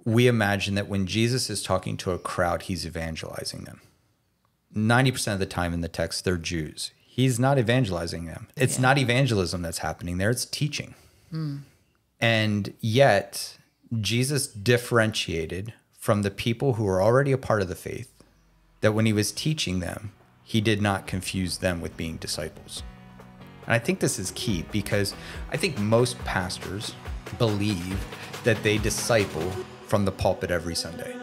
we imagine that when Jesus is talking to a crowd, he's evangelizing them. 90% of the time in the text, they're Jews. He's not evangelizing them. It's not evangelism that's happening there. It's teaching. And yet, Jesus differentiated from the people who were already a part of the faith, that when he was teaching them, he did not confuse them with being disciples. And I think this is key because I think most pastors believe that they disciple from the pulpit every Sunday.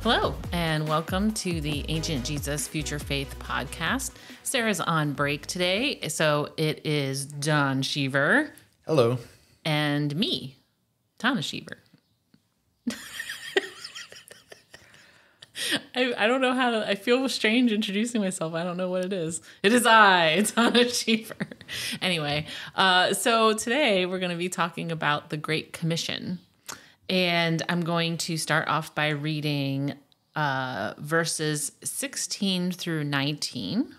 Hello, and welcome to the Ancient Jesus Future Faith podcast. Sarah's on break today, so it is Don Sheaver. Hello. And me, Tana Sheaver. I don't know how to, I feel strange introducing myself. I don't know what it is. It is I, Tana Sheaver. Anyway, so today we're going to be talking about the Great Commission. And I'm going to start off by reading verses 16 through 19,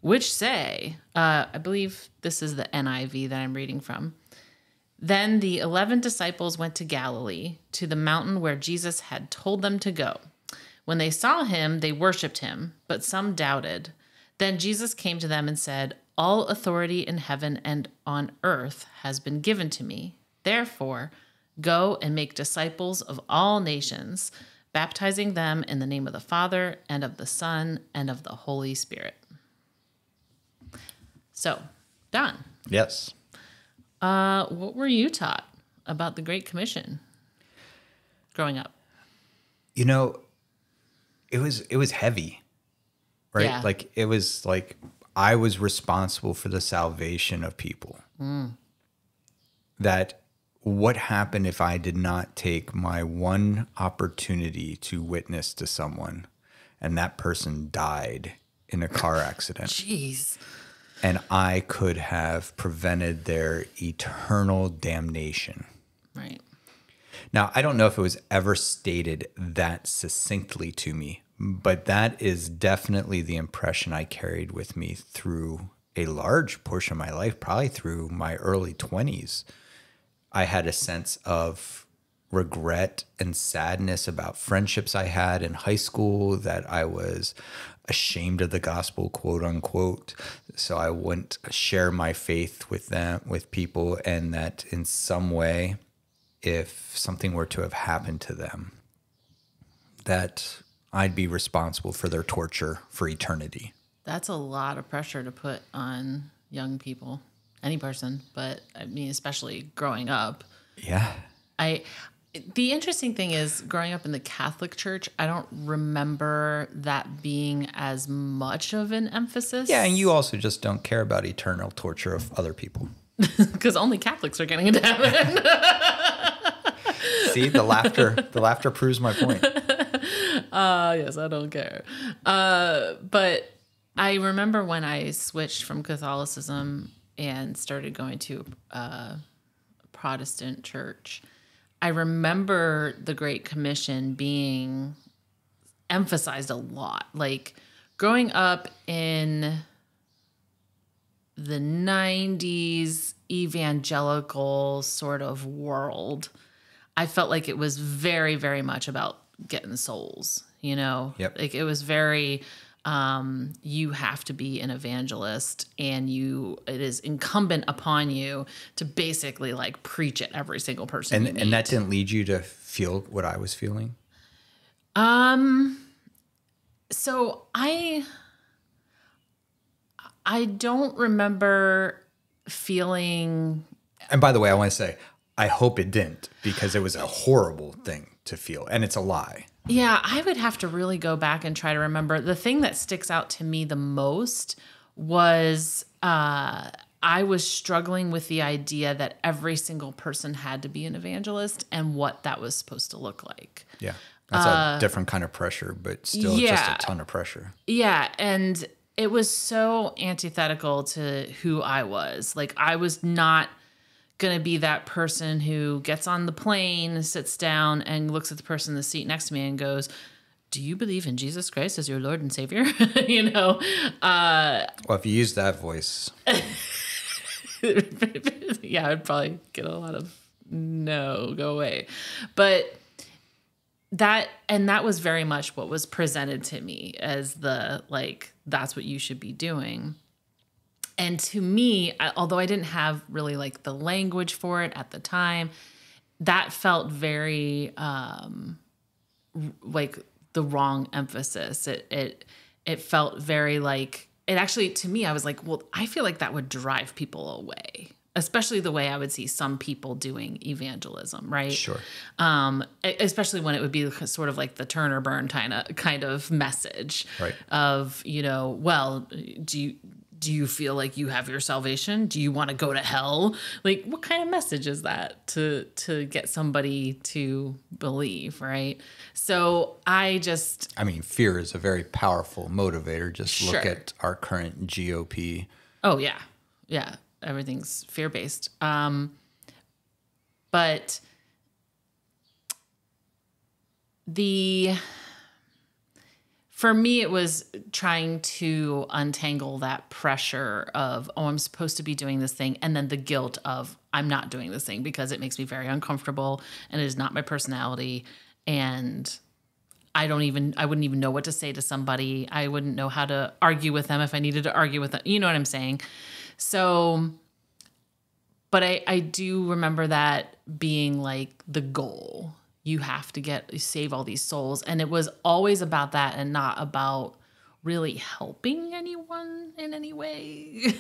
which say, I believe this is the NIV that I'm reading from. Then the 11 disciples went to Galilee, to the mountain where Jesus had told them to go. When they saw him, they worshipped him, but some doubted. Then Jesus came to them and said, "All authority in heaven and on earth has been given to me. Therefore, go and make disciples of all nations, baptizing them in the name of the Father and of the Son and of the Holy Spirit." So, Don. Yes. What were you taught about the Great Commission growing up? You know, it was heavy, right? Yeah. Like it was like I was responsible for the salvation of people. That what happened if I did not take my one opportunity to witness to someone and that person died in a car accident? Jeez. And I could have prevented their eternal damnation. Right. Now, I don't know if it was ever stated that succinctly to me, but that is definitely the impression I carried with me through a large portion of my life, probably through my early 20s. I had a sense of regret and sadness about friendships I had in high school, that I was ashamed of the gospel, quote unquote. So I wouldn't share my faith with them, with people, and that in some way, if something were to have happened to them, that I'd be responsible for their torture for eternity. That's a lot of pressure to put on young people, any person, but I mean, especially growing up. Yeah. The interesting thing is, growing up in the Catholic Church, I don't remember that being as much of an emphasis. Yeah, and you also just don't care about eternal torture of other people. Because only Catholics are getting into heaven. See, the laughter proves my point. Yes, I don't care. But I remember when I switched from Catholicism and started going to a Protestant church, I remember the Great Commission being emphasized a lot. Like growing up in the 90s evangelical sort of world, I felt like it was very, very much about getting souls, you know? Yep. Like it was very, you have to be an evangelist, and it is incumbent upon you to basically like preach at every single person you meet. And that didn't lead you to feel what I was feeling? So I don't remember feeling. And by the way, I want to say, I hope it didn't, because it was a horrible thing to feel, and it's a lie. Yeah, I would have to really go back and try to remember. The thing that sticks out to me the most was I was struggling with the idea that every single person had to be an evangelist and what that was supposed to look like. Yeah, that's a different kind of pressure, but still just a ton of pressure. Yeah, and it was so antithetical to who I was. Like, I was not going to be that person who gets on the plane, sits down, and looks at the person in the seat next to me and goes, "Do you believe in Jesus Christ as your Lord and Savior?" You know? Well, if you use that voice. Yeah, I'd probably get a lot of no, go away. But that was very much what was presented to me as the, like, that's what you should be doing. And to me, although I didn't have really like the language for it at the time, that felt very like the wrong emphasis. It felt very like, it actually, to me, I was like, well, I feel like that would drive people away, especially the way I would see some people doing evangelism, right? Sure. Especially when it would be sort of like the turn or burn kind of message, Right. Of, well, do you feel like you have your salvation? Do you want to go to hell? Like, what kind of message is that to get somebody to believe, right? So I mean, fear is a very powerful motivator. Just look Sure. at our current GOP. Oh, yeah. Yeah. Everything's fear-based. But for me, it was trying to untangle that pressure of, oh, I'm supposed to be doing this thing. And then the guilt of, I'm not doing this thing because it makes me very uncomfortable and it is not my personality. And I wouldn't even know what to say to somebody. I wouldn't know how to argue with them if I needed to argue with them. You know what I'm saying? So, but I do remember that being like the goal. You have to save all these souls. And it was always about that and not about really helping anyone in any way.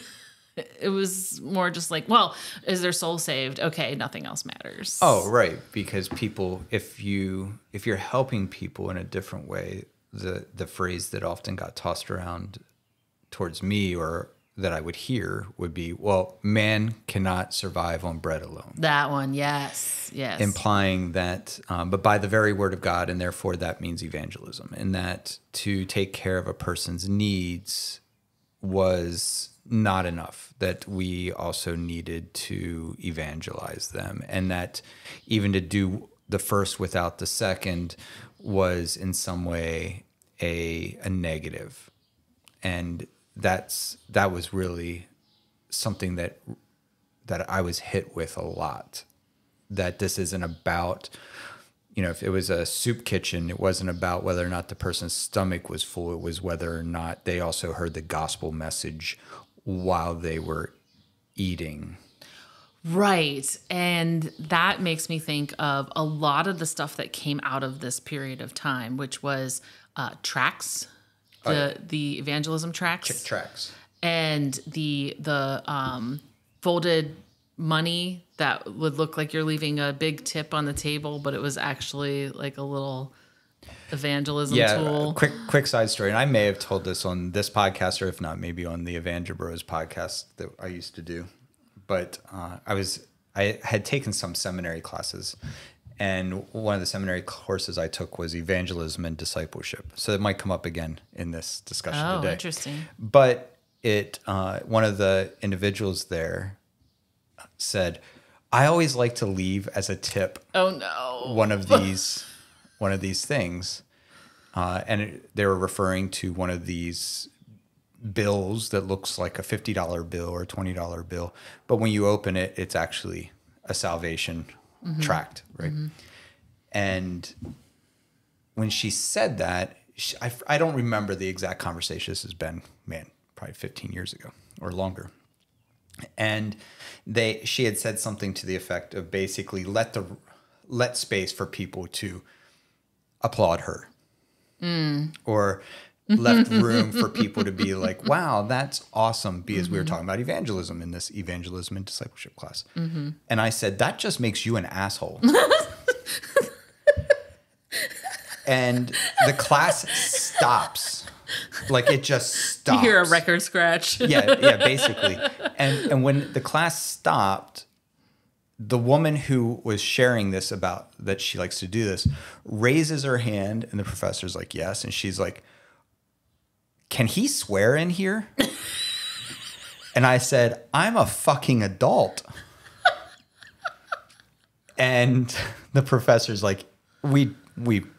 It was more just like, well, is their soul saved? Okay, nothing else matters. Oh, right. Because people, if you're helping people in a different way, the phrase that often got tossed around towards me, or that I would hear, would be, well, man cannot survive on bread alone. That one, yes. Implying that, but by the very word of God, and therefore that means evangelism, and that to take care of a person's needs was not enough, that we also needed to evangelize them, and that even to do the first without the second was in some way a negative. And that was really something that I was hit with a lot, that this isn't about, if it was a soup kitchen, it wasn't about whether or not the person's stomach was full. It was whether or not they also heard the gospel message while they were eating. Right. And that makes me think of a lot of the stuff that came out of this period of time, which was Tracts, the evangelism tracts. Tracts. And the folded money that would look like you're leaving a big tip on the table, but it was actually like a little evangelism tool. Quick side story. And I may have told this on this podcast, or if not, maybe on the Evangelibros podcast that I used to do. But I had taken some seminary classes, and one of the seminary courses I took was evangelism and discipleship. So it might come up again in this discussion today. Oh, interesting. But one of the individuals there said, I always like to leave as a tip. Oh no. One of these things. And they were referring to one of these bills that looks like a $50 bill or a $20 bill. But when you open it, it's actually a salvation tract, right? Mm-hmm. And when she said that, I don't remember the exact conversation. This has been, probably 15 years ago or longer. And she had said something to the effect of basically let space for people to applaud her, or left room for people to be like, wow, that's awesome, because we were talking about evangelism in this evangelism and discipleship class. Mm-hmm. And I said, that just makes you an asshole. And the class stops. Like, it just stops. You hear a record scratch. yeah, basically. And when the class stopped, the woman who was sharing this about that she likes to do this raises her hand, and the professor's like, yes. And she's like, can he swear in here? And I said, I'm a fucking adult. And the professor's like, we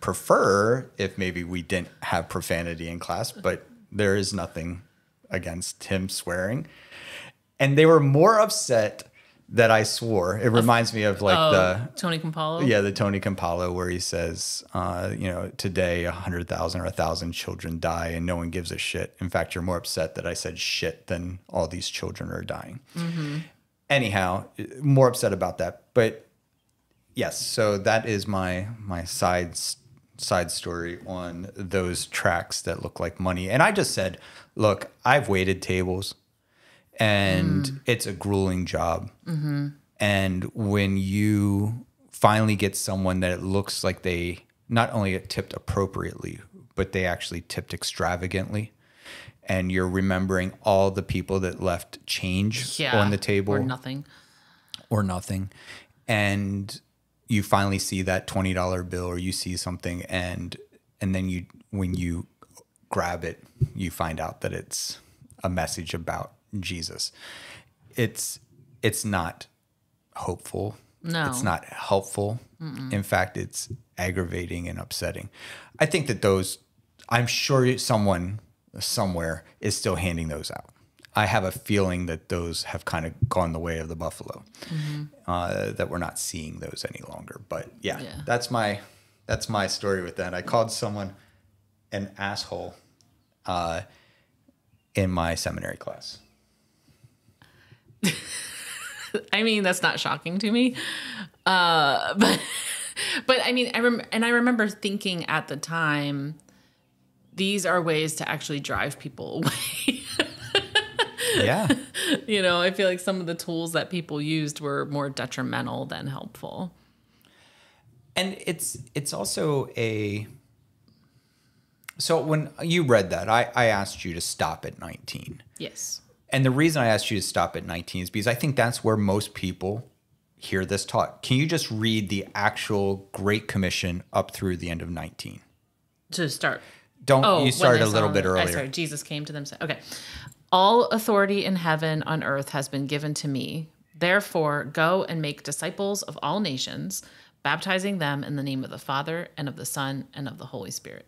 prefer if maybe we didn't have profanity in class, but there is nothing against him swearing. And they were more upset that I swore. It reminds me of like Tony Campolo. Yeah, the Tony Campolo where he says, today 100,000 or 1,000 children die and no one gives a shit. In fact, you're more upset that I said shit than all these children are dying. Mm-hmm. Anyhow, more upset about that. But yes, so that is my side story on those tracts that look like money. And I just said, look, I've waited tables. And it's a grueling job. Mm-hmm. And when you finally get someone that it looks like they not only tipped appropriately, but they actually tipped extravagantly, and you're remembering all the people that left change on the table. Or nothing. And you finally see that $20 bill or you see something and then when you grab it, you find out that it's a message about Jesus. It's not hopeful. No. It's not helpful. Mm-mm. In fact, it's aggravating and upsetting. I think that I'm sure someone somewhere is still handing those out. I have a feeling that those have kind of gone the way of the buffalo, that we're not seeing those any longer. But yeah. That's my story with that. I called someone an asshole in my seminary class. I mean, that's not shocking to me. But I mean, I remember thinking at the time, these are ways to actually drive people away. Yeah. I feel like some of the tools that people used were more detrimental than helpful. And it's also so when you read that, I asked you to stop at 19. Yes. And the reason I asked you to stop at 19 is because I think that's where most people hear this taught. Can you just read the actual Great Commission up through the end of 19? To start. You started a little bit earlier. Sorry, Jesus came to them. Okay. All authority in heaven on earth has been given to me. Therefore, go and make disciples of all nations, baptizing them in the name of the Father and of the Son and of the Holy Spirit.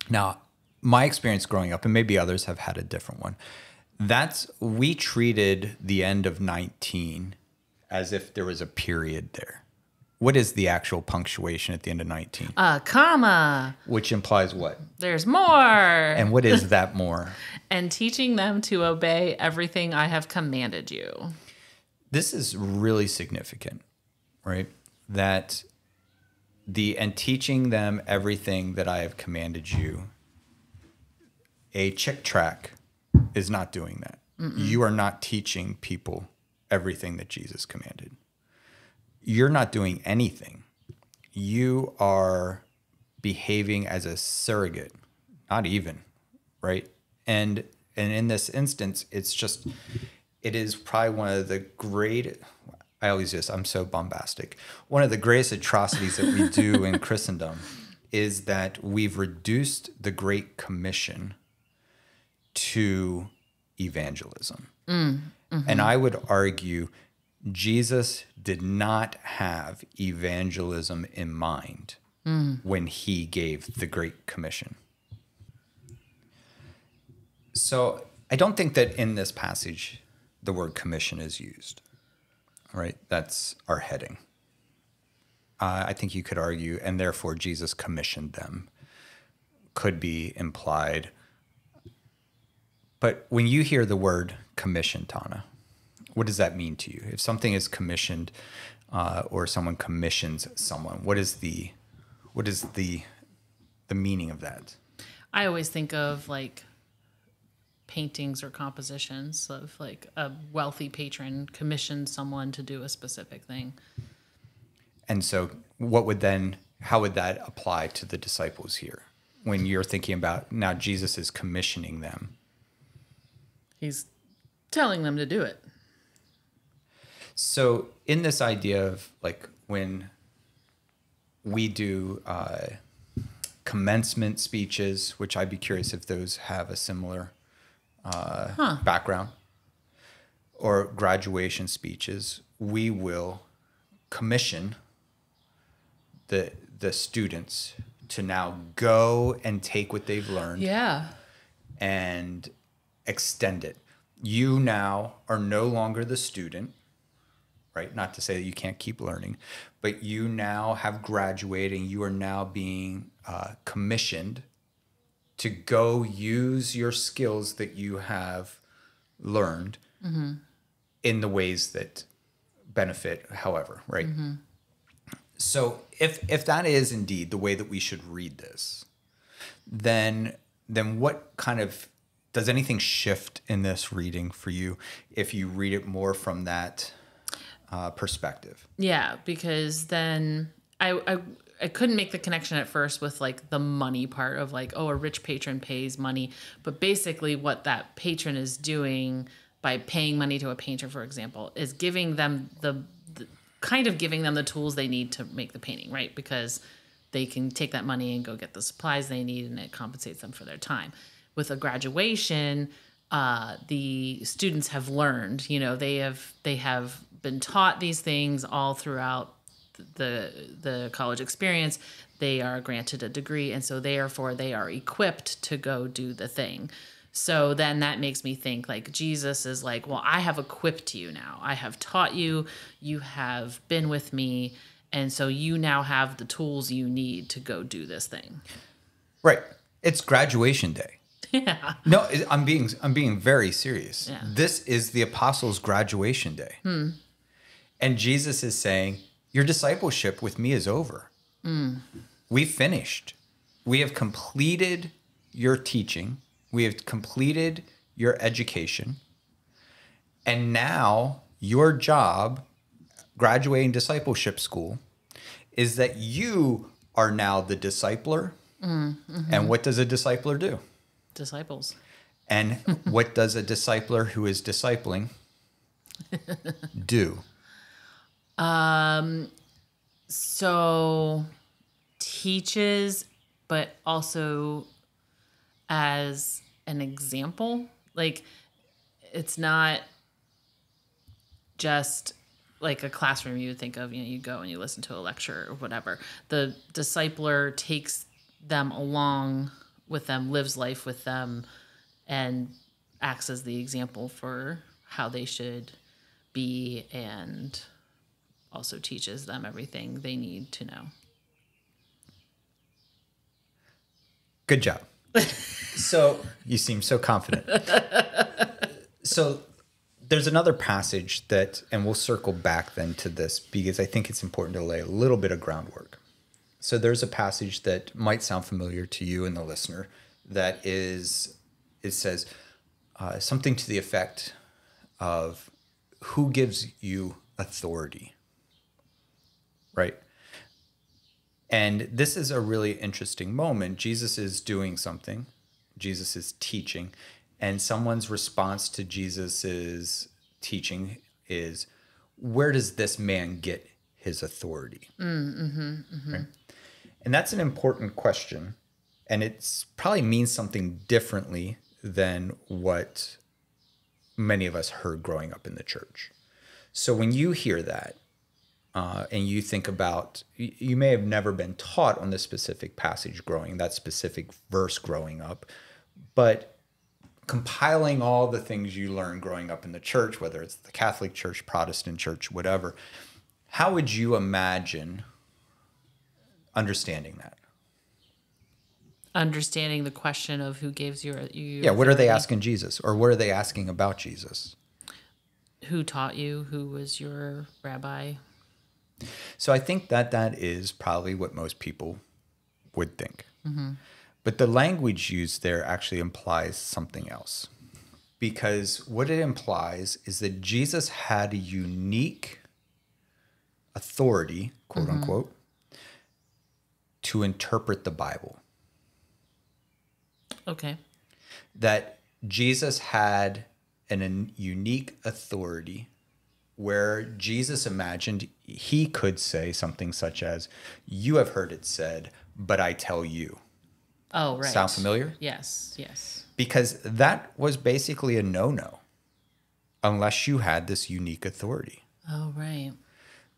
Now, my experience growing up, and maybe others have had a different one, we treated the end of 19 as if there was a period there. What is the actual punctuation at the end of 19? A comma. Which implies what? There's more. And what is that more? And teaching them to obey everything I have commanded you. This is really significant, right? And teaching them everything that I have commanded you. A chick tract is not doing that. Mm-mm. You are not teaching people everything that Jesus commanded. You're not doing anything. You are behaving as a surrogate, not even, right? And in this instance, it is probably one of the I'm so bombastic. One of the greatest atrocities that we do in Christendom is that we've reduced the Great Commission to evangelism. Mm-hmm. And I would argue Jesus did not have evangelism in mind when he gave the Great Commission. So I don't think that in this passage the word commission is used, right? That's our heading. I think you could argue, and therefore Jesus commissioned them, could be implied. But when you hear the word commission, Tana, what does that mean to you? If something is commissioned or someone commissions someone, what is the meaning of that? I always think of like paintings or compositions of like a wealthy patron commissioned someone to do a specific thing. And so how would that apply to the disciples here? When you're thinking about now Jesus is commissioning them. He's telling them to do it. So in this idea of like when we do commencement speeches, which I'd be curious if those have a similar background, or graduation speeches, we will commission the students to now go and take what they've learned and extend it. You now are no longer the student, right? Not to say that you can't keep learning, but you now have graduated and you are now being commissioned to go use your skills that you have learned in the ways that benefit, however, right? So if that is indeed the way that we should read this, then what kind of, does anything shift in this reading for you if you read it more from that perspective? Yeah, because then I couldn't make the connection at first with like the money part of like, oh, a rich patron pays money. But basically what that patron is doing by paying money to a painter, for example, is giving them the kind of giving them the tools they need to make the painting, right? Because they can take that money and go get the supplies they need, and it compensates them for their time. With a graduation, the students have learned, they have been taught these things all throughout the college experience. They are granted a degree, and so therefore they are equipped to go do the thing. So then that makes me think like Jesus is like, well, I have equipped you now. I have taught you. You have been with me. And so you now have the tools you need to go do this thing. Right. It's graduation day. Yeah. No, I'm being very serious. Yeah. This is the apostles' graduation day. And Jesus is saying, your discipleship with me is over. We've finished. We have completed your teaching. We have completed your education. And now your job, graduating discipleship school, is that you are now the discipler. And what does a discipler do? Disciples. And what does a discipler who is discipling do? So teaches, but also as an example. Like, it's not just like a classroom you would think of, you go and you listen to a lecture or whatever. The discipler takes them along with them, lives life with them, and acts as the example for how they should be, and also teaches them everything they need to know. Good job. So you seem so confident. So there's another passage that, and we'll circle back then to this because I think it's important to lay a little bit of groundwork. So there's a passage that might sound familiar to you and the listener that is, it says something to the effect of who gives you authority, right? And this is a really interesting moment. Jesus is doing something. Jesus is teaching. And someone's response to Jesus's teaching is, where does this man get his authority? Right? And that's an important question. And it's probably means something differently than what many of us heard growing up in the church. So when you hear that, and you think about, you may have never been taught on this specific passage that specific verse growing up, but compiling all the things you learned growing up in the church, whether it's the Catholic Church, Protestant Church, whatever, how would you imagine understanding that? Understanding the question of who gives you Yeah, what are they asking Jesus? Or what are they asking about Jesus? Who taught you? Who was your rabbi? So I think that is probably what most people would think. But the language used there actually implies something else. Because what it implies is that Jesus had a unique authority, quote unquote, to interpret the Bible. Okay. That Jesus had a unique authority where Jesus imagined he could say something such as, you have heard it said, but I tell you. Oh, right. Sound familiar? Yes, yes. Because that was basically a no-no unless you had this unique authority. Oh, right.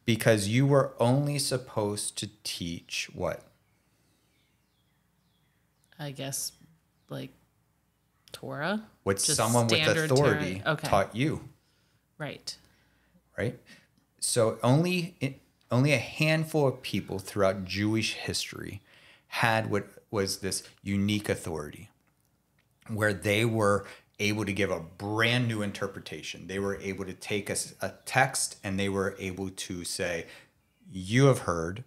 Because you were only supposed to teach what? I guess like Torah? What Just someone with standard authority Torah? Okay. taught you, Right. right? So only a handful of people throughout Jewish history had what was this unique authority, where they were able to give a brand new interpretation. They were able to take a text and they were able to say, you have heard,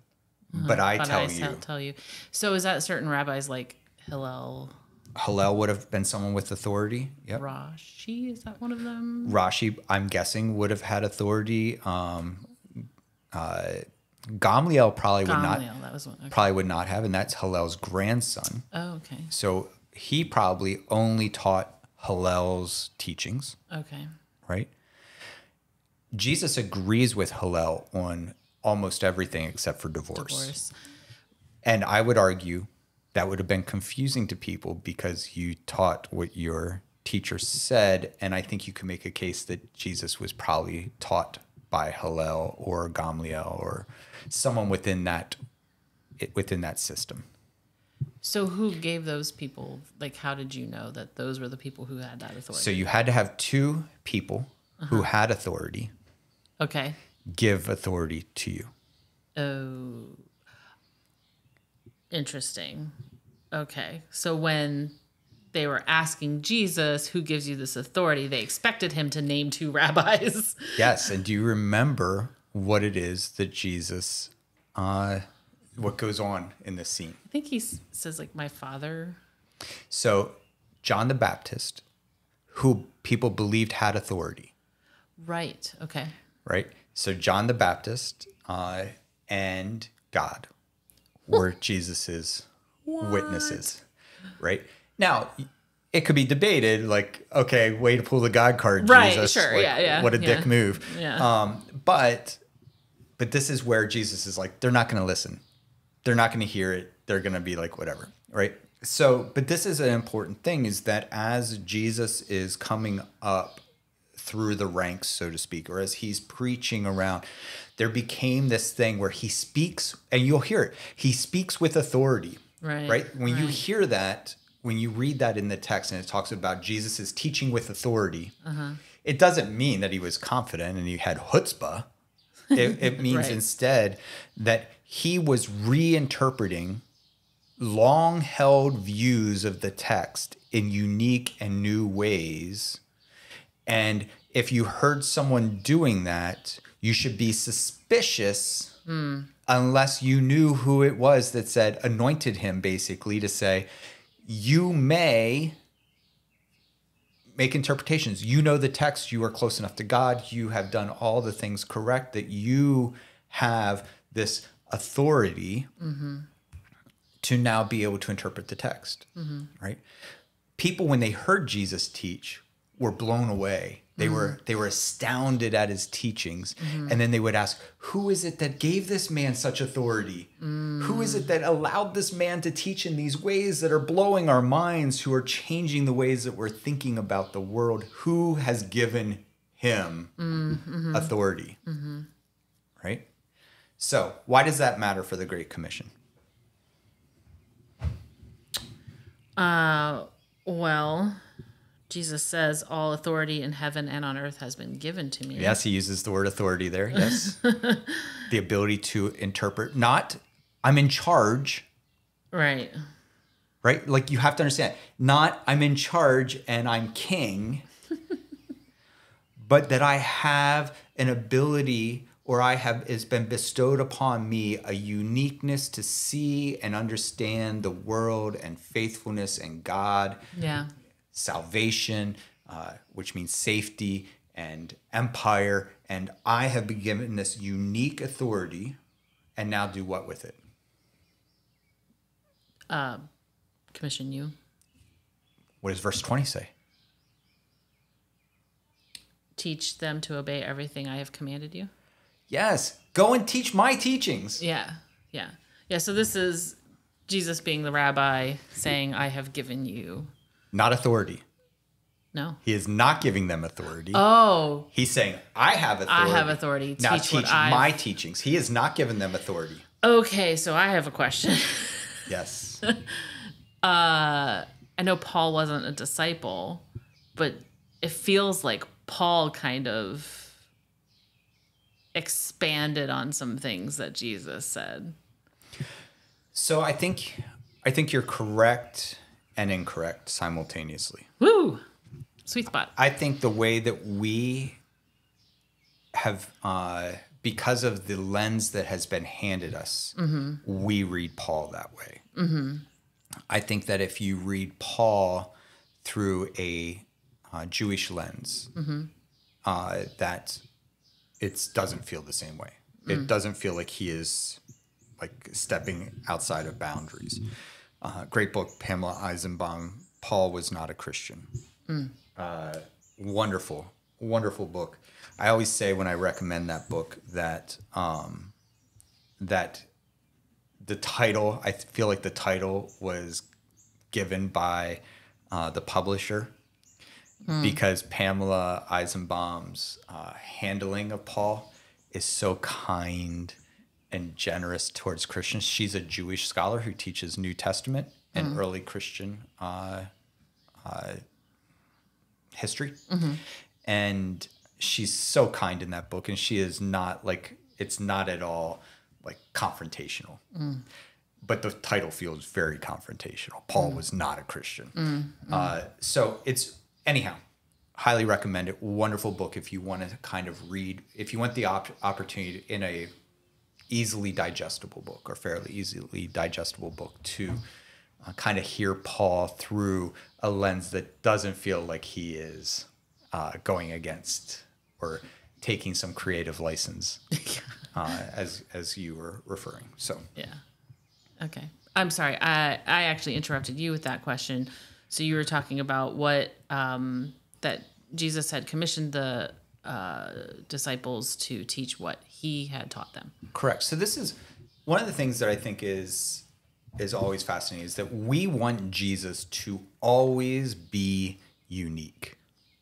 but I tell you. So is that certain rabbis like Hillel, Hillel would have been someone with authority. Yep. Rashi? Is that one of them? Rashi, I'm guessing, would have had authority. Gamliel probably would not. That was one. Okay. Probably would not have, and that's Hillel's grandson. Oh, okay. So he probably only taught Hillel's teachings. Okay. Right? Jesus agrees with Hillel on almost everything except for divorce. And I would argue that would have been confusing to people because you taught what your teacher said, and I think you can make a case that Jesus was probably taught by Hillel or Gamliel or someone within that system. So who gave those people, like, how did you know that those were the people who had that authority? So you had to have two people who had authority give authority to you. Oh, interesting. Okay. So when they were asking Jesus, who gives you this authority, they expected him to name two rabbis. Yes. And do you remember what it is that Jesus, what goes on in this scene? I think he says, like, my father. So John the Baptist, who people believed had authority. Right. Okay. Right? So John the Baptist and God were Jesus's witnesses. Right? Now, it could be debated, like, okay, way to pull the God card, right, Jesus. Sure, like, yeah. What a dick move. Yeah. But this is where Jesus is like, they're not going to listen. They're not going to hear it. They're going to be like, whatever, right? So, but this is an important thing, is that as Jesus is coming up through the ranks, so to speak, or as he's preaching around, there became this thing where he speaks, and you'll hear it. He speaks with authority, right? When you hear that, when you read that in the text and it talks about Jesus is teaching with authority, it doesn't mean that he was confident and he had chutzpah. It means instead that he was reinterpreting long-held views of the text in unique and new ways. And if you heard someone doing that, you should be suspicious unless you knew who it was that said, anointed him, basically, to say, you may make interpretations. You know the text. You are close enough to God. You have done all the things correct, that you have this authority to now be able to interpret the text, right? People, when they heard Jesus teach, were blown away. They were astounded at his teachings. And then they would ask, who is it that gave this man such authority? Who is it that allowed this man to teach in these ways that are blowing our minds, who are changing the ways that we're thinking about the world? Who has given him authority? Right? So why does that matter for the Great Commission? Well, Jesus says, all authority in heaven and on earth has been given to me. Yes, he uses the word authority there. Yes. The ability to interpret, not I'm in charge. Right. Right? Like, you have to understand, not I'm in charge and I'm king, but that I have an ability, or it's been bestowed upon me a uniqueness to see and understand the world and faithfulness and God. Yeah. Salvation, which means safety, and empire, and I have been given this unique authority, and now do what with it? Commission you. What does verse 20 say? Teach them to obey everything I have commanded you. Yes, go and teach my teachings. Yeah. So this is Jesus being the rabbi saying, I have given you. Not authority. No. He is not giving them authority. Oh. He's saying, I have authority. I have authority. Now teach my teachings. He is not giving them authority. Okay, so I have a question. Yes. And I know Paul wasn't a disciple, but it feels like Paul kind of expanded on some things that Jesus said. So I think you're correct and incorrect simultaneously. Woo! Sweet spot. I think the way that we have, because of the lens that has been handed us, we read Paul that way. I think that if you read Paul through a Jewish lens, that it doesn't feel the same way. It doesn't feel like he is like stepping outside of boundaries. Great book, Pamela Eisenbaum. Paul was not a Christian. Wonderful, wonderful book. I always say when I recommend that book that that the title, I feel like the title was given by the publisher because Pamela Eisenbaum's handling of Paul is so kind and generous towards Christians. She's a Jewish scholar who teaches New Testament and early Christian history. And she's so kind in that book. And she is not like, it's not at all like confrontational. But the title feels very confrontational. Paul was not a Christian. So it's, anyhow, highly recommend it. Wonderful book if you want to kind of read, if you want the opportunity in a easily digestible book or fairly easily digestible book to kind of hear Paul through a lens that doesn't feel like he is going against or taking some creative license as you were referring. So yeah. Okay. I'm sorry. I actually interrupted you with that question. So you were talking about what that Jesus had commissioned the disciples to teach what he had taught them. Correct. So this is one of the things that I think is always fascinating is that we want Jesus to always be unique,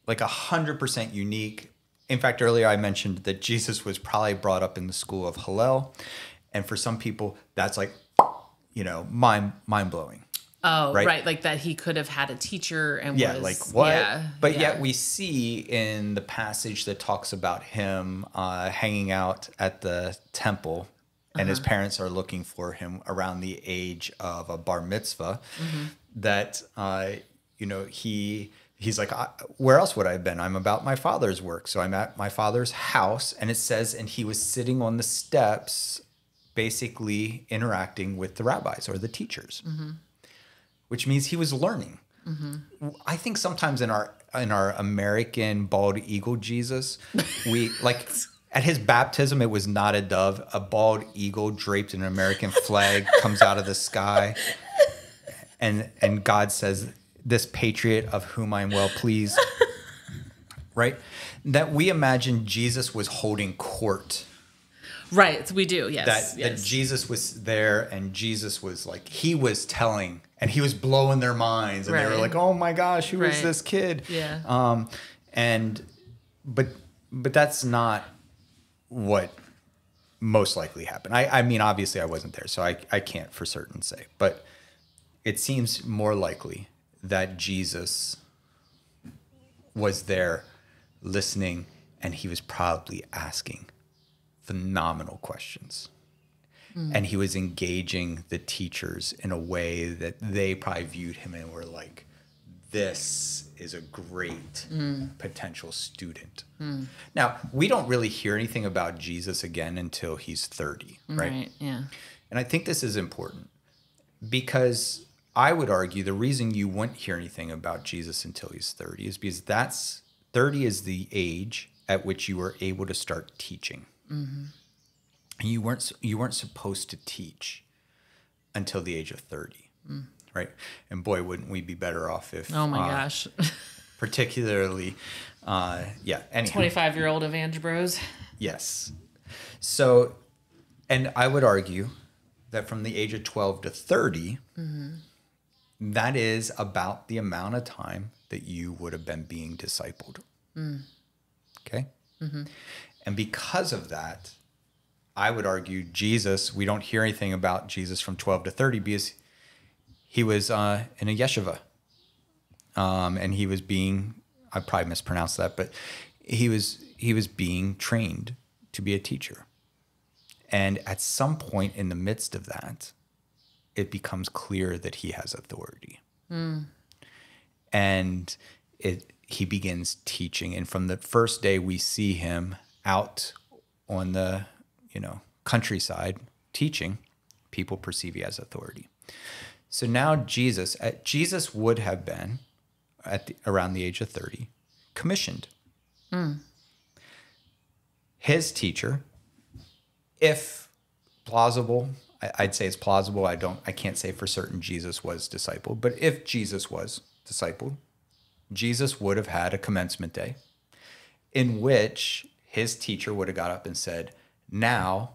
like 100% unique. In fact, earlier I mentioned that Jesus was probably brought up in the school of Hillel. And for some people, that's like, mind blowing. Oh, right. Like that he could have had a teacher and yeah, was... like what? Yeah, but yet we see in the passage that talks about him hanging out at the temple and his parents are looking for him around the age of a bar mitzvah, that, he's like, where else would I have been? I'm about my father's work. So I'm at my father's house. And it says, and he was sitting on the steps, basically interacting with the rabbis or the teachers, which means he was learning. I think sometimes in our American bald eagle Jesus, we like at his baptism, it was not a dove. A bald eagle draped in an American flag comes out of the sky. And God says, this patriot of whom I'm well pleased, right? That we imagine Jesus was holding court. Right, we do, yes. That Jesus was there and Jesus was like, he was telling and he was blowing their minds and they were like, oh my gosh, who is this kid? Yeah. But that's not what most likely happened. I mean, obviously I wasn't there, so I can't for certain say, but it seems more likely that Jesus was there listening and he was probably asking phenomenal questions. And he was engaging the teachers in a way that they probably viewed him and were like, this is a great potential student. Now, we don't really hear anything about Jesus again until he's 30, right? Right, yeah. And I think this is important because I would argue the reason you won't hear anything about Jesus until he's 30 is because 30 is the age at which you were able to start teaching. And you weren't supposed to teach until the age of 30, right? And boy, wouldn't we be better off if... Oh my gosh. Particularly, anyhow. 25-year-old Evangelibros. Yes. So, and I would argue that from the age of 12 to 30, that is about the amount of time that you would have been being discipled. Okay? And because of that, I would argue Jesus, we don't hear anything about Jesus from 12 to 30 because he was in a yeshiva and he was being, I probably mispronounced that, but he was being trained to be a teacher. And at some point in the midst of that, it becomes clear that he has authority. And he begins teaching. And from the first day we see him out on the, countryside teaching, people perceive he has authority. So now Jesus would have been around the age of 30, commissioned. His teacher, if plausible, I'd say it's plausible. I can't say for certain Jesus was discipled, but if Jesus was discipled, Jesus would have had a commencement day in which his teacher would have got up and said, now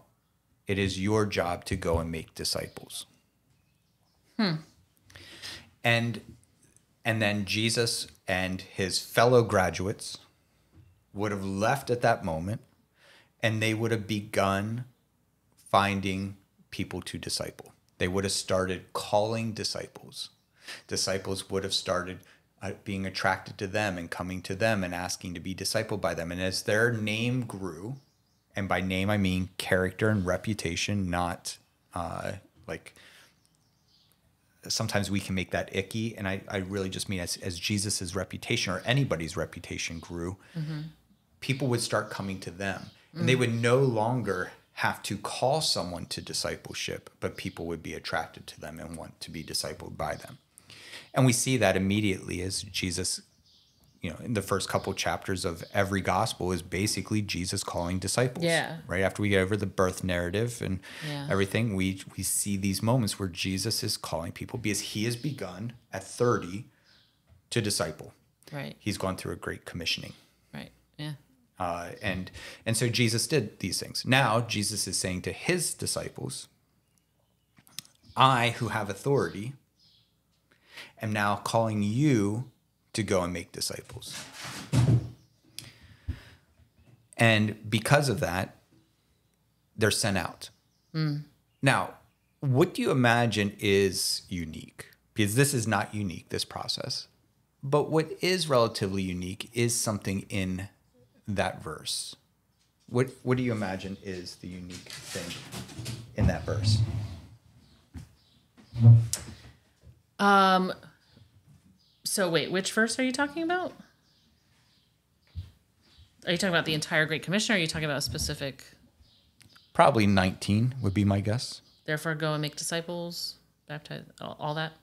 it is your job to go and make disciples. And then Jesus and his fellow graduates would have left at that moment, and they would have begun finding people to disciple. They would have started calling disciples. Disciples would have started being attracted to them and coming to them and asking to be discipled by them. And as their name grew, and by name I mean character and reputation, not like sometimes we can make that icky. And I really just mean as Jesus's reputation or anybody's reputation grew, people would start coming to them. And they would no longer have to call someone to discipleship, but people would be attracted to them and want to be discipled by them. And we see that immediately as Jesus, in the first couple chapters of every gospel is basically Jesus calling disciples. Yeah. Right after we get over the birth narrative and everything, we see these moments where Jesus is calling people because he has begun at 30 to disciple. Right. He's gone through a great commissioning. Right. Yeah. And so Jesus did these things. Now Jesus is saying to his disciples, I who have authority am now calling you to go and make disciples. And because of that, they're sent out. Now, what do you imagine is unique? Because this is not unique, this process. But what is relatively unique is something in that verse. What do you imagine is the unique thing in that verse? So wait, which verse are you talking about? Are you talking about the entire Great Commission, or are you talking about a specific? Probably 19 would be my guess. Therefore, go and make disciples, baptize, all that.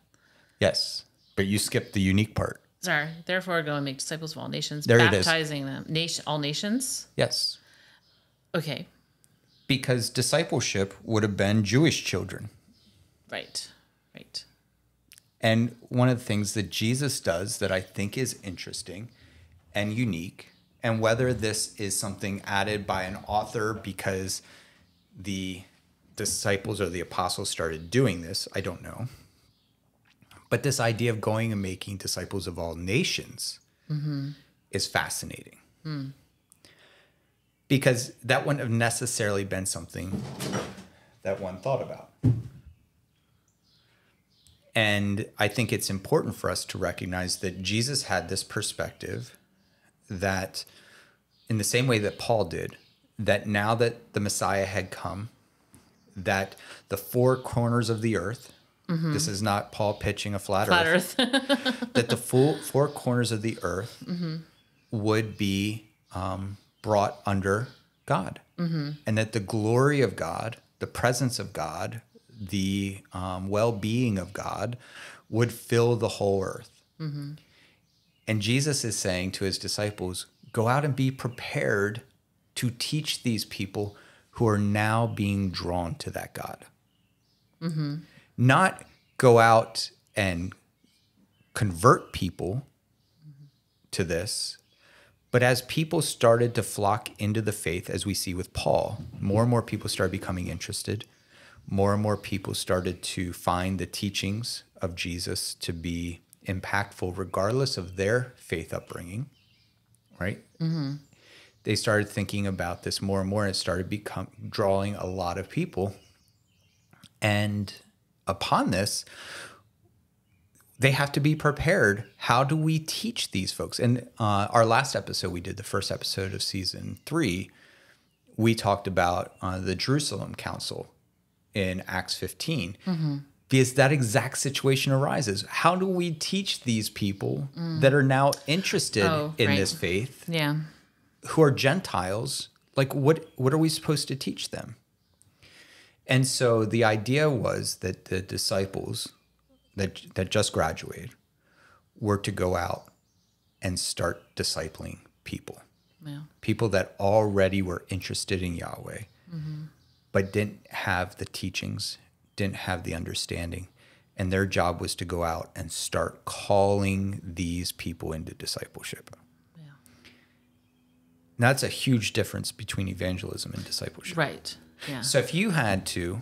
Yes, but you skipped the unique part. Sorry. Therefore, go and make disciples of all nations, There it is. baptizing them. All nations? Yes. Okay. Because discipleship would have been Jewish children. Right. And one of the things that Jesus does that I think is interesting and unique, and whether this is something added by an author because the disciples or the apostles started doing this, I don't know. But this idea of going and making disciples of all nations is fascinating. Because that wouldn't have necessarily been something that one thought about. And I think it's important for us to recognize that Jesus had this perspective that, in the same way that Paul did, that now that the Messiah had come, that the four corners of the earth, this is not Paul pitching a flat earth. That the four corners of the earth would be brought under God. And that the glory of God, the presence of God, the well-being of God would fill the whole earth. And Jesus is saying to his disciples, go out and be prepared to teach these people who are now being drawn to that God. Not go out and convert people to this, but as people started to flock into the faith, as we see with Paul, more and more people started becoming interested. More and more people started to find the teachings of Jesus to be impactful, regardless of their faith upbringing, right? They started thinking about this more and more, and it started drawing a lot of people. And upon this, they have to be prepared. How do we teach these folks? And our last episode, we did the first episode of season 3. We talked about the Jerusalem Council in Acts 15. Because that exact situation arises. How do we teach these people that are now interested in this faith, who are Gentiles? Like, what are we supposed to teach them? And so the idea was that the disciples that just graduated were to go out and start discipling people. People that already were interested in Yahweh, but didn't have the teachings, didn't have the understanding, and their job was to go out and start calling these people into discipleship. Now, that's a huge difference between evangelism and discipleship. Right. Yeah. So if you had to,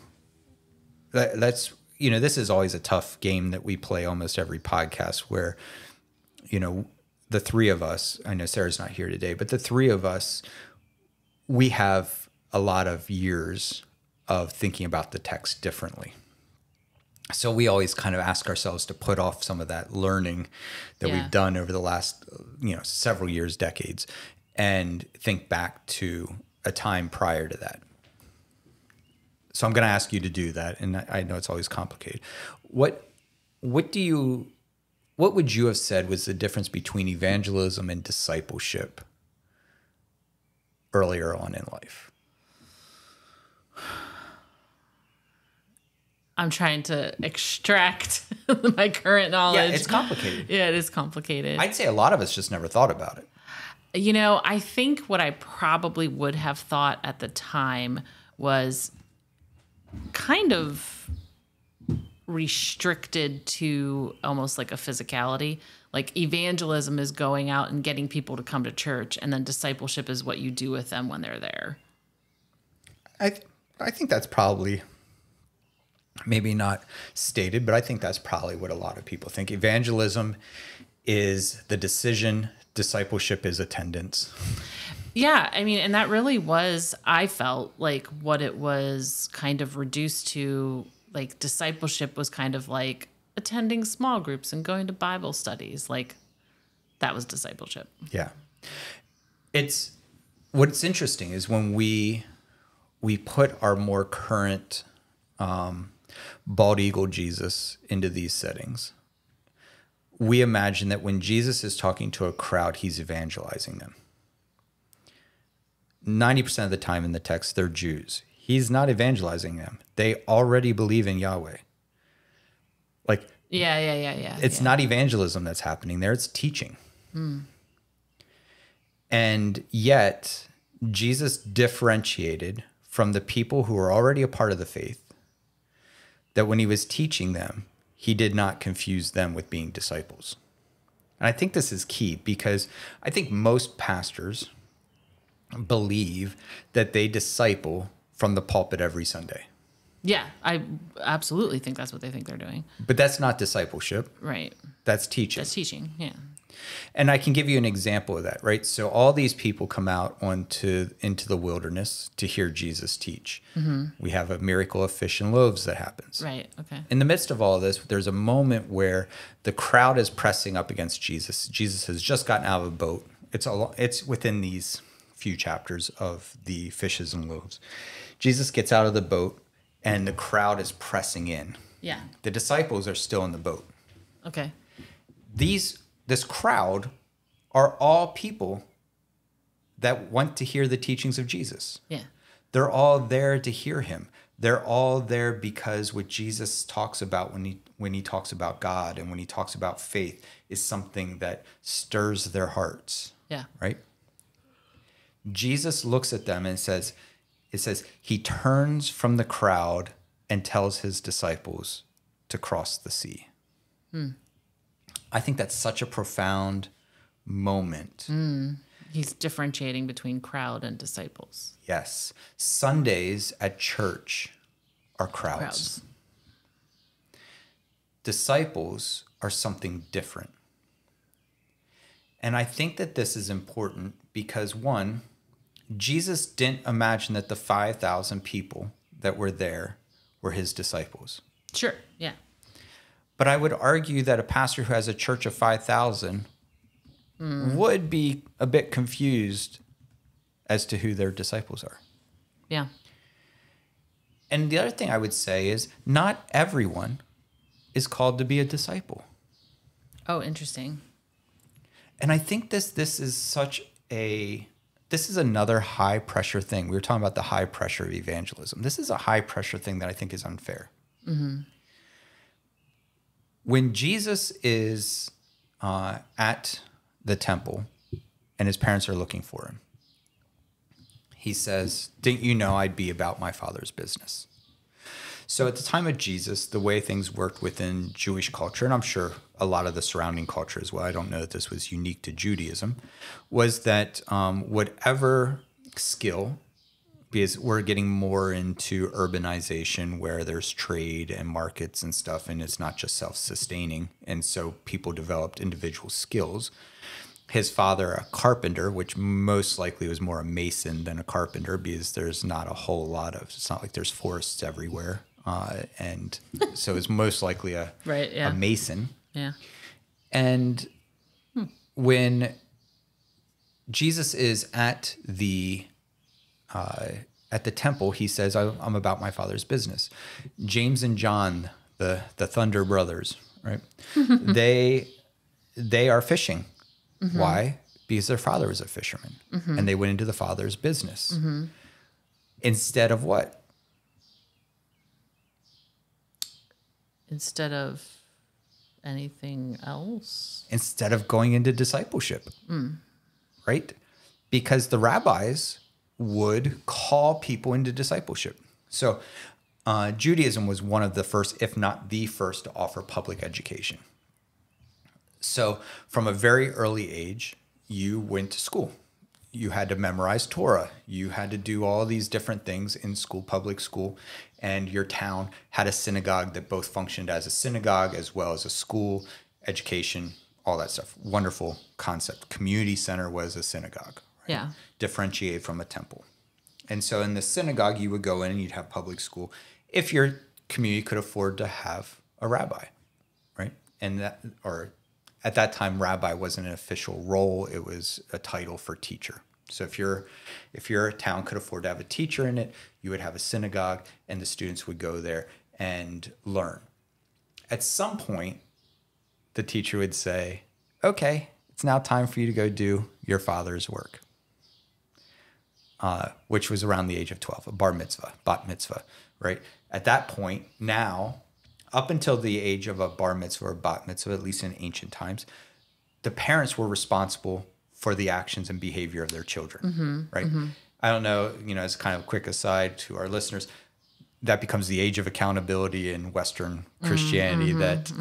let's, this is always a tough game that we play almost every podcast where, the three of us, I know Sarah's not here today, but the three of us, we have a lot of years of thinking about the text differently. So we always kind of ask ourselves to put off some of that learning that we've done over the last, several years, decades, and think back to a time prior to that. So I'm going to ask you to do that, and I know it's always complicated. What would you have said was the difference between evangelism and discipleship earlier on in life? I'm trying to extract my current knowledge. Yeah, it's complicated. Yeah, it is complicated. I'd say a lot of us just never thought about it. I think what I probably would have thought at the time was kind of restricted to almost like a physicality. Like evangelism is going out and getting people to come to church, and then discipleship is what you do with them when they're there. I think that's probably maybe not stated, but I think that's probably what a lot of people think. Evangelism is the decision, discipleship is attendance. Yeah, and that really was, I felt like what it was kind of reduced to. Like discipleship was kind of like attending small groups and going to Bible studies. Like that was discipleship. Yeah. What's interesting is when we put our more current bald eagle Jesus into these settings, we imagine that when Jesus is talking to a crowd, he's evangelizing them. 90% of the time in the text, they're Jews. He's not evangelizing them. They already believe in Yahweh. Like, it's not evangelism that's happening there. It's teaching. And yet, Jesus differentiated from the people who were already a part of the faith, that when he was teaching them, he did not confuse them with being disciples. And I think this is key because I think most pastors believe that they disciple from the pulpit every Sunday. Yeah, I absolutely think that's what they think they're doing. But that's not discipleship. Right. That's teaching. That's teaching, yeah. And I can give you an example of that, right? So all these people come out into the wilderness to hear Jesus teach. We have a miracle of fish and loaves that happens. Right, okay. In the midst of all of this, there's a moment where the crowd is pressing up against Jesus. Jesus has just gotten out of a boat. It's within these few chapters of the fishes and loaves. Jesus gets out of the boat, and the crowd is pressing in. Yeah. The disciples are still in the boat. Okay. This crowd are all people that want to hear the teachings of Jesus. Yeah. They're all there to hear him. They're all there because what Jesus talks about when he talks about God and when he talks about faith is something that stirs their hearts. Yeah. Right? Jesus looks at them and says, he turns from the crowd and tells his disciples to cross the sea. I think that's such a profound moment. He's differentiating between crowd and disciples. Yes. Sundays at church are crowds. Disciples are something different. And I think that this is important because, one, Jesus didn't imagine that the 5,000 people that were there were his disciples. Sure, yeah. But I would argue that a pastor who has a church of 5,000 would be a bit confused as to who their disciples are. Yeah. And the other thing I would say is not everyone is called to be a disciple. Oh, interesting. And I think this is another high pressure thing. We were talking about the high pressure of evangelism. This is a high pressure thing that I think is unfair. Mm-hmm. When Jesus is at the temple and his parents are looking for him, he says, "Didn't you know I'd be about my Father's business?" So at the time of Jesus, the way things worked within Jewish culture, and I'm sure a lot of the surrounding culture as well, I don't know that this was unique to Judaism, was that whatever skill, because we're getting more into urbanization where there's trade and markets and stuff, and it's not just self-sustaining. And so people developed individual skills. His father, a carpenter, which most likely was more a mason than a carpenter, because there's not a whole lot of, it's not like there's forests everywhere. And so it's most likely a mason. Yeah. And when Jesus is at the temple, he says, "I'm about my Father's business." James and John, the Thunder brothers, right? they are fishing. Mm-hmm. Why? Because their father was a fisherman, and they went into the Father's business. Mm-hmm. Instead of what? Instead of anything else? Instead of going into discipleship, right? Because the rabbis would call people into discipleship. So Judaism was one of the first, if not the first, to offer public education. So from a very early age, you went to school. You had to memorize Torah. You had to do all these different things in school, public school, and your town had a synagogue that both functioned as a synagogue as well as a school, education, all that stuff. Wonderful concept. Community center was a synagogue. Right? Yeah. Differentiated from a temple. And so in the synagogue, you would go in and you'd have public school if your community could afford to have a rabbi, right? And that, or at that time, rabbi wasn't an official role; it was a title for teacher. So if your town could afford to have a teacher in it, you would have a synagogue, and the students would go there and learn. At some point, the teacher would say, "Okay, it's now time for you to go do your father's work," which was around the age of 12, a bar mitzvah, bat mitzvah, right? At that point, now, up until the age of a bar mitzvah or bat mitzvah, at least in ancient times, the parents were responsible for the actions and behavior of their children, right? Mm-hmm. I don't know, as kind of a quick aside to our listeners, that becomes the age of accountability in Western Christianity, that,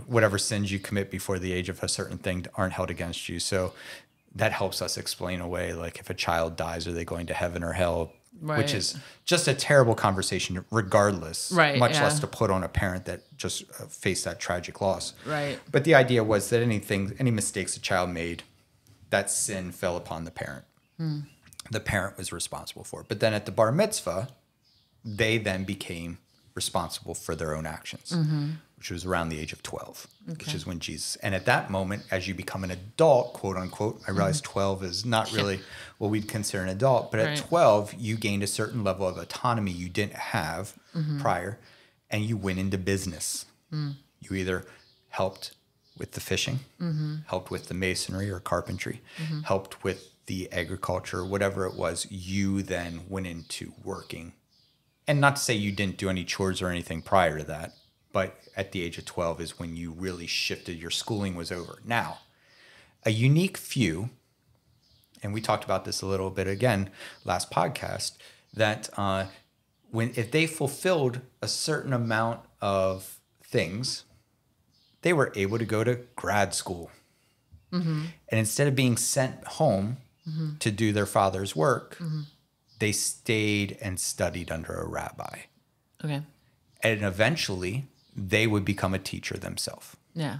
whatever sins you commit before the age of a certain thing aren't held against you. So that helps us explain away, like, if a child dies, are they going to heaven or hell? Right. Which is just a terrible conversation regardless, much less to put on a parent that just faced that tragic loss. Right. But the idea was that any mistakes a child made, that sin fell upon the parent. The parent was responsible for it. But then at the bar mitzvah, they then became responsible for their own actions, which was around the age of 12, which is when Jesus, and at that moment, as you become an adult, quote unquote, I realize 12 is not really what we'd consider an adult, but at 12, you gained a certain level of autonomy you didn't have prior, and you went into business. You either helped with the fishing, helped with the masonry or carpentry, helped with the agriculture, whatever it was, you then went into working. And not to say you didn't do any chores or anything prior to that, but at the age of 12 is when you really shifted, your schooling was over. Now, a unique few, and we talked about this a little bit again last podcast, that if they fulfilled a certain amount of things, they were able to go to grad school. And instead of being sent home to do their father's work, they stayed and studied under a rabbi. Okay. And eventually, they would become a teacher themselves. Yeah.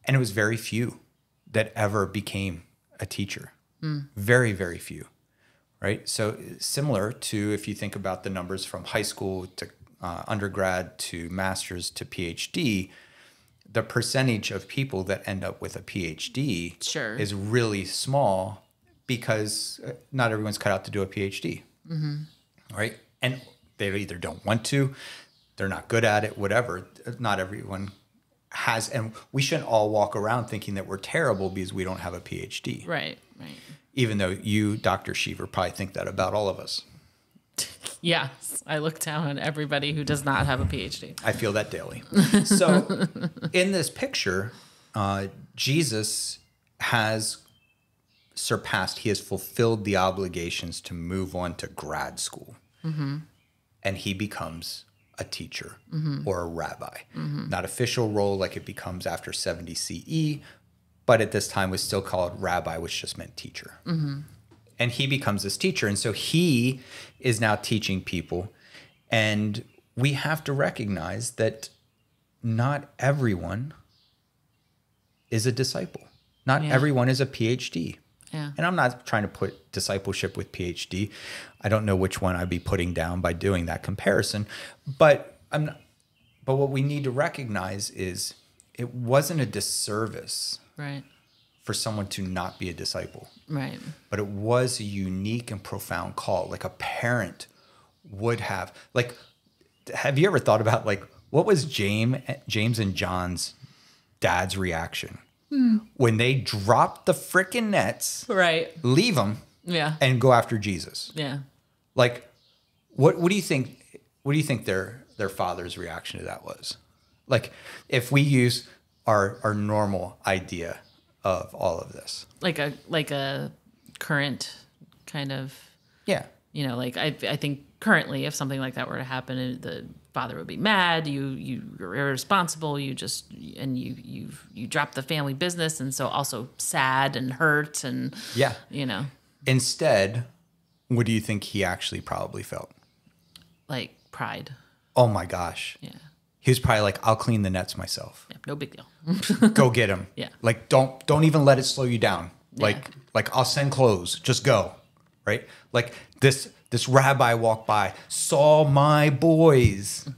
And it was very few that ever became a teacher. Very, very few, right? So similar to if you think about the numbers from high school to undergrad to master's to PhD, the percentage of people that end up with a PhD Sure. is really small because not everyone's cut out to do a PhD, right? And they either don't want to, they're not good at it, whatever. Not everyone has, and we shouldn't all walk around thinking that we're terrible because we don't have a PhD. Right. Even though you, Dr. Sheaver, probably think that about all of us. Yes, I look down on everybody who does not have a PhD. I feel that daily. So in this picture, Jesus has surpassed, he has fulfilled the obligations to move on to grad school. And he becomes a teacher or a rabbi. Not official role like it becomes after 70 CE, but at this time was still called rabbi, which just meant teacher. And he becomes this teacher. And so he is now teaching people. And we have to recognize that not everyone is a disciple. Not everyone is a PhD. Yeah. And I'm not trying to put discipleship with PhD. I don't know which one I'd be putting down by doing that comparison. But what we need to recognize is it wasn't a disservice Right. for someone to not be a disciple. Right. But it was a unique and profound call. Like a parent would have. Like, have you ever thought about, like, what was James and John's dad's reaction when they dropped the frickin' nets, Right. leave them, Yeah. and go after Jesus? Yeah. Like, what do you think? What do you think their father's reaction to that was? Like, if we use our normal idea of all of this, Like a current kind of, yeah, like I think currently if something like that were to happen, the father would be mad. You're irresponsible. You drop the family business, and so also sad and hurt and yeah. Instead, what do you think he actually probably felt? like pride. Oh my gosh. Yeah. He was probably like, I'll clean the nets myself. Yeah. No big deal. Go get him. Yeah. Like, don't even let it slow you down. Yeah. Like I'll send clothes. Just go. Right. Like this rabbi walked by, saw my boys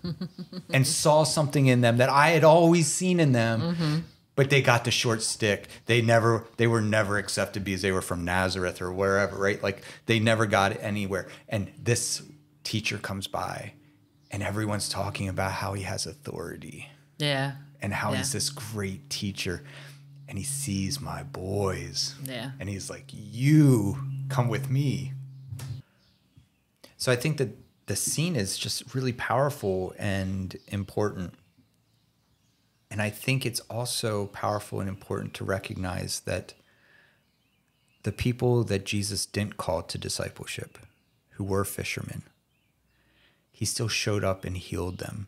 and saw something in them that I had always seen in them, but they got the short stick. They were never accepted because they were from Nazareth or wherever, right? Like they never got it anywhere. And this teacher comes by and everyone's talking about how he has authority. Yeah. And how he's this great teacher. And he sees my boys. Yeah. And he's like, you come with me. So I think that the scene is just really powerful and important. And I think it's also powerful and important to recognize that the people that Jesus didn't call to discipleship, who were fishermen, he still showed up and healed them.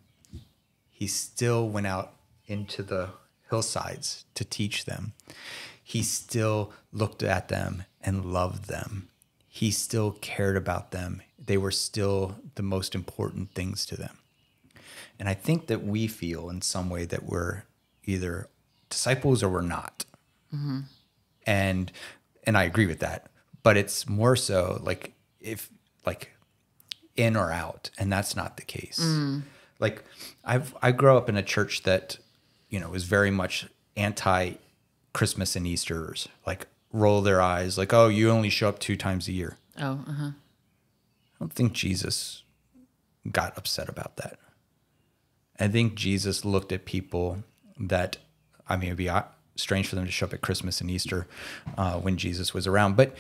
He still went out into the hillsides to teach them. He still looked at them and loved them. He still cared about them. They were still the most important things to them. And I think that we feel in some way that we're either disciples or we're not. And I agree with that. But it's more so like if like in or out, and that's not the case. Like I grew up in a church that, was very much anti Christmas and Easter's, like roll their eyes, like, oh, you only show up 2 times a year. Oh, I don't think Jesus got upset about that. I think Jesus looked at people that, it'd be strange for them to show up at Christmas and Easter when Jesus was around, but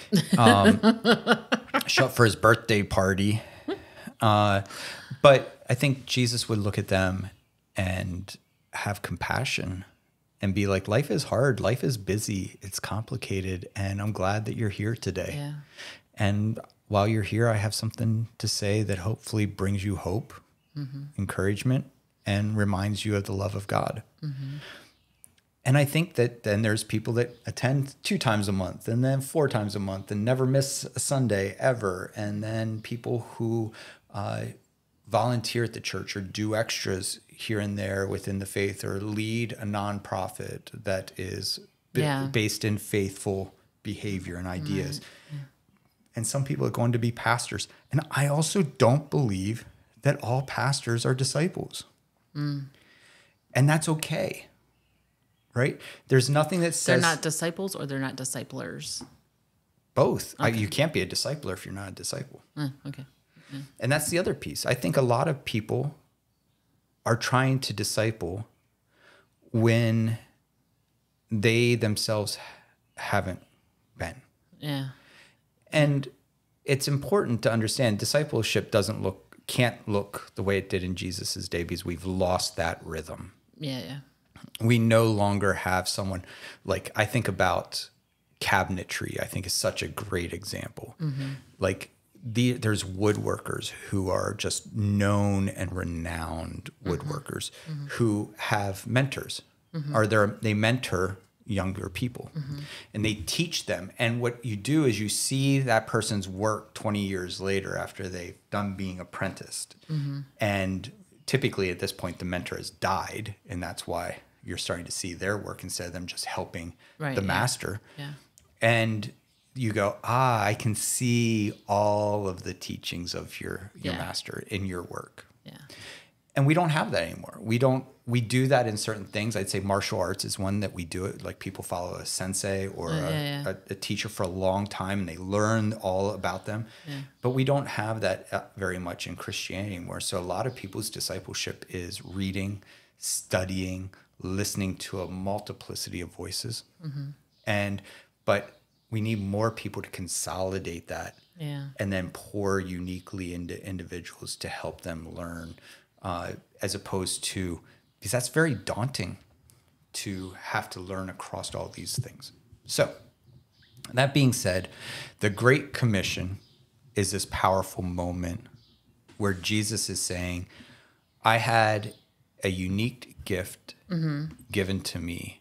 show up for his birthday party. But I think Jesus would look at them and have compassion and be like, life is hard. Life is busy. It's complicated. And I'm glad that you're here today. yeah. And while you're here, I have something to say that hopefully brings you hope, encouragement, and reminds you of the love of God. And I think that then there's people that attend 2 times a month and then 4 times a month and never miss a Sunday ever. And then people who volunteer at the church or do extras here and there within the faith or lead a nonprofit that is based in faithful behavior and ideas. And some people are going to be pastors. And I also don't believe that all pastors are disciples. And that's okay, right? There's nothing that says... They're not disciples or they're not disciplers? Both. Okay. You can't be a discipler if you're not a disciple. Okay. Yeah. And that's the other piece. I think a lot of people are trying to disciple when they themselves haven't been. Yeah. And it's important to understand discipleship can't look the way it did in Jesus's day, because we've lost that rhythm. Yeah. We no longer have someone like, I think about cabinetry, I think is such a great example. Like there's woodworkers who are just known and renowned woodworkers who have mentors, or they mentor younger people and they teach them. And what you do is you see that person's work 20 years later after they've done being apprenticed. And typically at this point, the mentor has died. And that's why you're starting to see their work instead of them just helping the master. Yeah. And you go, I can see all of the teachings of your master in your work. Yeah. And we don't have that anymore. We do that in certain things. I'd say martial arts is one that we do it. Like people follow a sensei or a teacher for a long time and they learn all about them. Yeah. But we don't have that very much in Christianity anymore. So a lot of people's discipleship is reading, studying, listening to a multiplicity of voices. But we need more people to consolidate that and then pour uniquely into individuals to help them learn, as opposed to, because that's very daunting to have to learn across all these things. So that being said, the Great Commission is this powerful moment where Jesus is saying, I had a unique gift given to me,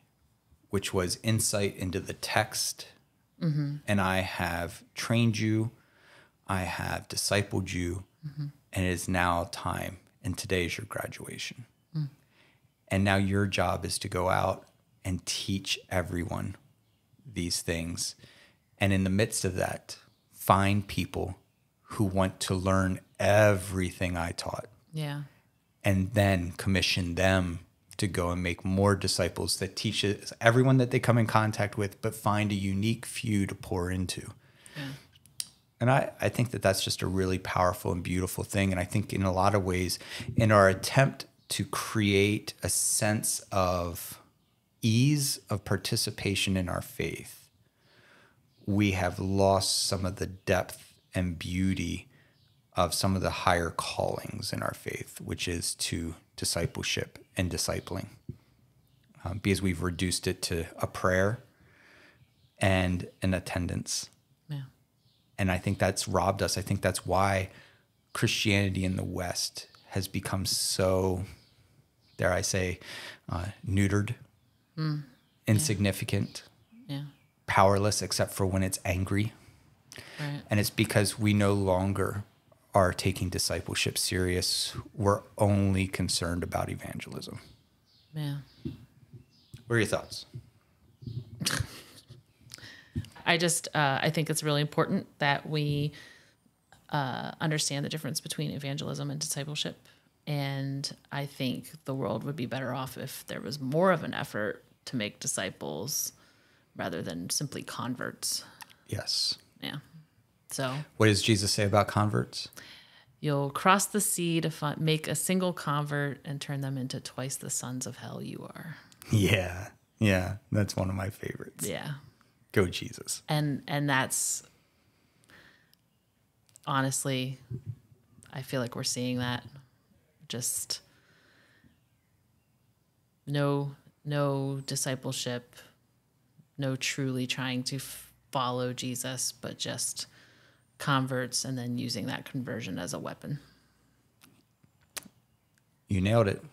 which was insight into the text. And I have trained you, I have discipled you, and it is now time. And today is your graduation. And now your job is to go out and teach everyone these things. And in the midst of that, find people who want to learn everything I taught. Yeah. And then commission them to go and make more disciples that teach everyone that they come in contact with, but find a unique few to pour into. Yeah. And I think that that's just a really powerful and beautiful thing. And I think in a lot of ways, in our attempt to create a sense of ease of participation in our faith, we have lost some of the depth and beauty of some of the higher callings in our faith, which is to discipleship and discipling, because we've reduced it to a prayer and an attendance. Yeah. And I think that's robbed us. I think that's why Christianity in the West has become so, dare I say, neutered, insignificant, powerless, except for when it's angry. Right. And it's because we no longer are taking discipleship serious. We're only concerned about evangelism. Yeah. What are your thoughts? I think it's really important that we understand the difference between evangelism and discipleship. And I think the world would be better off if there was more of an effort to make disciples rather than simply converts. Yes. Yeah. So, what does Jesus say about converts? You'll cross the sea to make a single convert and turn them into twice the sons of hell you are. Yeah. Yeah. That's one of my favorites. Yeah. Go Jesus. And that's, honestly, I feel like we're seeing that. Just no discipleship, no truly trying to follow Jesus, but just converts and then using that conversion as a weapon. You nailed it.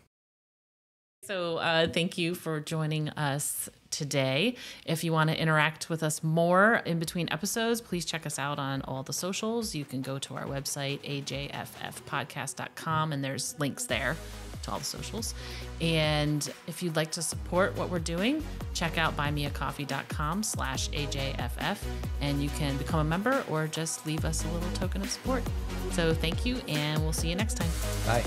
So thank you for joining us today. If you want to interact with us more in between episodes, please check us out on all the socials. You can go to our website, ajffpodcast.com, and there's links there to all the socials. And if you'd like to support what we're doing, check out buymeacoffee.com/AJFF, and you can become a member or just leave us a little token of support. So thank you, and we'll see you next time. Bye.